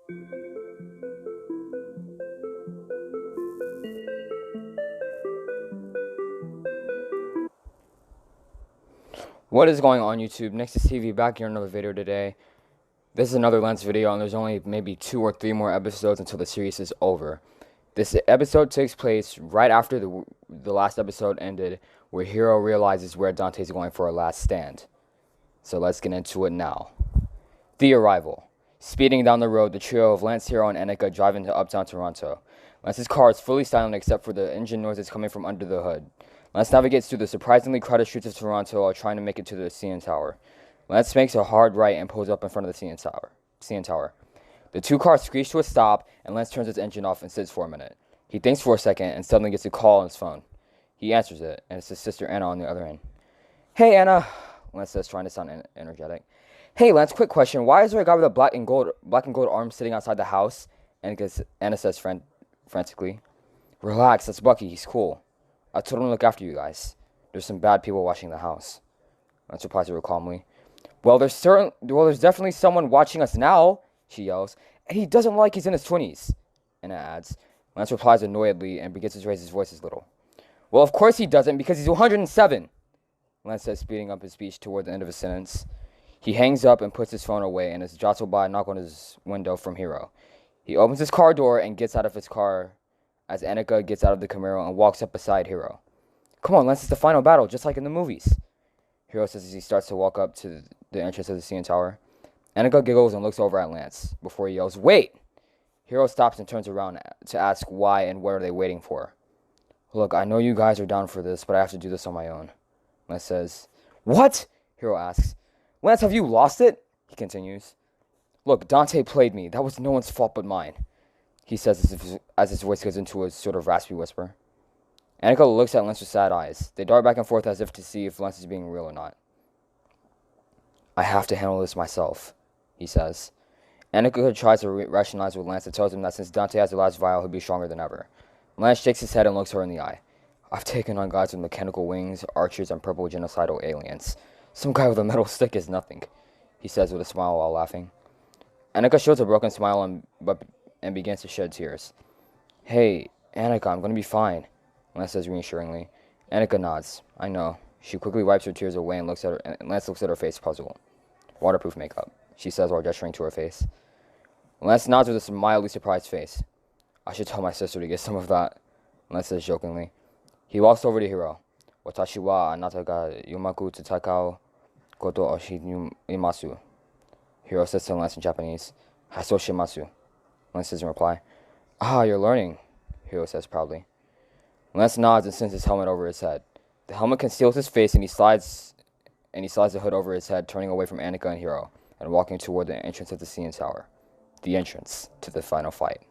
What is going on, YouTube? Next is TV back here in another video today. This is another Lens video, and there's only maybe 2 or 3 more episodes until the series is over. This episode takes place right after the last episode ended, where Hiro realizes where Dante's going for a last stand. So let's get into it now. The arrival. Speeding down the road, the trio of Lance, Hiro, and Annika drive into uptown Toronto. Lance's car is fully silent except for the engine noises coming from under the hood. Lance navigates through the surprisingly crowded streets of Toronto while trying to make it to the CN Tower. Lance makes a hard right and pulls up in front of the CN Tower. The 2 cars screech to a stop, and Lance turns his engine off and sits for a minute. He thinks for a second and suddenly gets a call on his phone. He answers it, and it's his sister Anna on the other end. "Hey, Anna," Lance says, trying to sound energetic. "Hey, Lance, quick question. Why is there a guy with a black and gold arm sitting outside the house?" Anna says frantically. "Relax, that's Bucky. He's cool. I told him to look after you guys. There's some bad people watching the house." Lance replies to her calmly. Well, there's definitely someone watching us now," she yells. "And he doesn't like he's in his 20s. Anna adds. Lance replies annoyedly and begins to raise his voice a little. "Well, of course he doesn't, because he's 107, Lance says, speeding up his speech toward the end of his sentence. He hangs up and puts his phone away, and is jostled by a knock on his window from Hiro. He opens his car door and gets out of his car as Annika gets out of the Camaro and walks up beside Hiro. "Come on, Lance, it's the final battle, just like in the movies," Hiro says as he starts to walk up to the entrance of the CN Tower. Annika giggles and looks over at Lance before he yells, "Wait!" Hiro stops and turns around to ask why and what are they waiting for. "Look, I know you guys are down for this, but I have to do this on my own," Lance says. "What?" Hiro asks. "Lance, have you lost it?" he continues. "Look, Dante played me. That was no one's fault but mine," he says as his voice goes into a sort of raspy whisper. Annika looks at Lance with sad eyes. They dart back and forth as if to see if Lance is being real or not. "I have to handle this myself," he says. Annika tries to rationalize with Lance and tells him that since Dante has the last vial, he'll be stronger than ever. Lance shakes his head and looks her in the eye. "I've taken on guys with mechanical wings, archers, and purple genocidal aliens. Some guy with a metal stick is nothing," he says with a smile while laughing. Annika shows a broken smile and begins to shed tears. "Hey, Annika, I'm going to be fine," Lance says reassuringly. Annika nods. "I know." She quickly wipes her tears away and Lance looks at her face puzzled. "Waterproof makeup," she says while gesturing to her face. Lance nods with a mildly surprised face. "I should tell my sister to get some of that," Lance says jokingly. He walks over to Hiro. "Watashi wa anata ga yumaku tatakau koto o shimasu," Hiro says to Lance in Japanese. "Haso shimasu," Lance says in reply. "Ah, you're learning," Hiro says proudly. Lance nods and sends his helmet over his head. The helmet conceals his face, and he slides the hood over his head, turning away from Annika and Hiro, and walking toward the entrance of the CN Tower. The entrance to the final fight.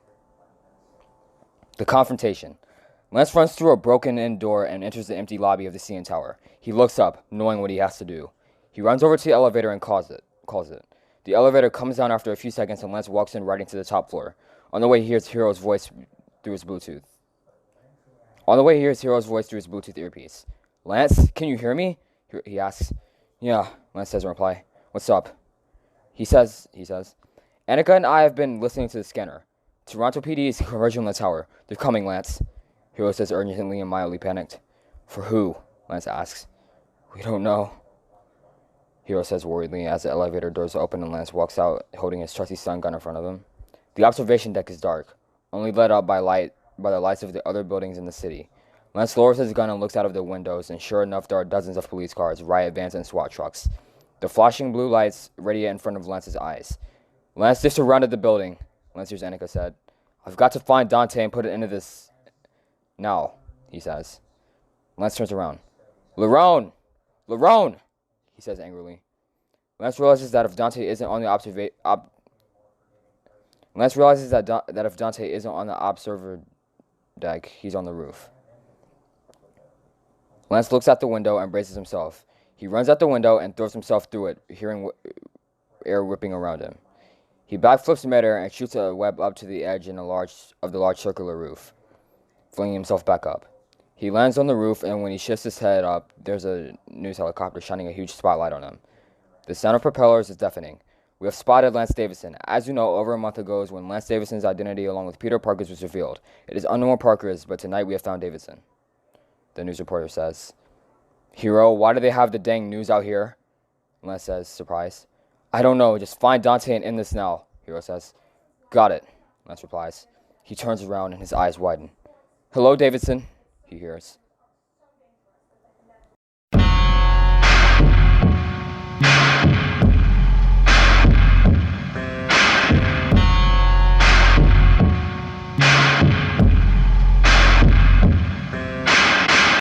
The confrontation. Lance runs through a broken-in door and enters the empty lobby of the CN Tower. He looks up, knowing what he has to do. He runs over to the elevator and calls it. The elevator comes down after a few seconds, and Lance walks in right into the top floor. On the way, he hears Hiro's voice through his Bluetooth earpiece. "Lance, can you hear me?" he asks. "Yeah," Lance says in reply. "What's up?" He says. "Annika and I have been listening to the scanner. Toronto PD is converging on the tower. They're coming, Lance," Hiro says urgently and mildly panicked. "For who?" Lance asks. "We don't know," Hiro says worriedly as the elevator doors open and Lance walks out holding his trusty stun gun in front of him. The observation deck is dark, only lit up by the lights of the other buildings in the city. Lance lowers his gun and looks out of the windows, and sure enough, there are dozens of police cars, riot vans, and SWAT trucks. The flashing blue lights radiate in front of Lance's eyes. "Lance, they've surrounded the building," Lance hears Annika said. "I've got to find Dante and put an end to this now," he says. Lance turns around. Lerone! He says angrily. Lance realizes that if Dante isn't on the observer deck, he's on the roof. Lance looks out the window and braces himself. He runs out the window and throws himself through it, hearing air whipping around him. He backflips midair and shoots a web up to the edge of the large circular roof, flinging himself back up. He lands on the roof, and when he shifts his head up, there's a news helicopter shining a huge spotlight on him. The sound of propellers is deafening. We have spotted Lance Davidson. As you know, over a month ago is when Lance Davidson's identity along with Peter Parker's was revealed. It is unknown what Parker is, but tonight we have found Davidson. The news reporter says, Hero, why do they have the dang news out here? Lance says, surprised. I don't know, just find Dante and end this now, Hero says. Got it, Lance replies. He turns around and his eyes widen. Hello, Davidson, he hears.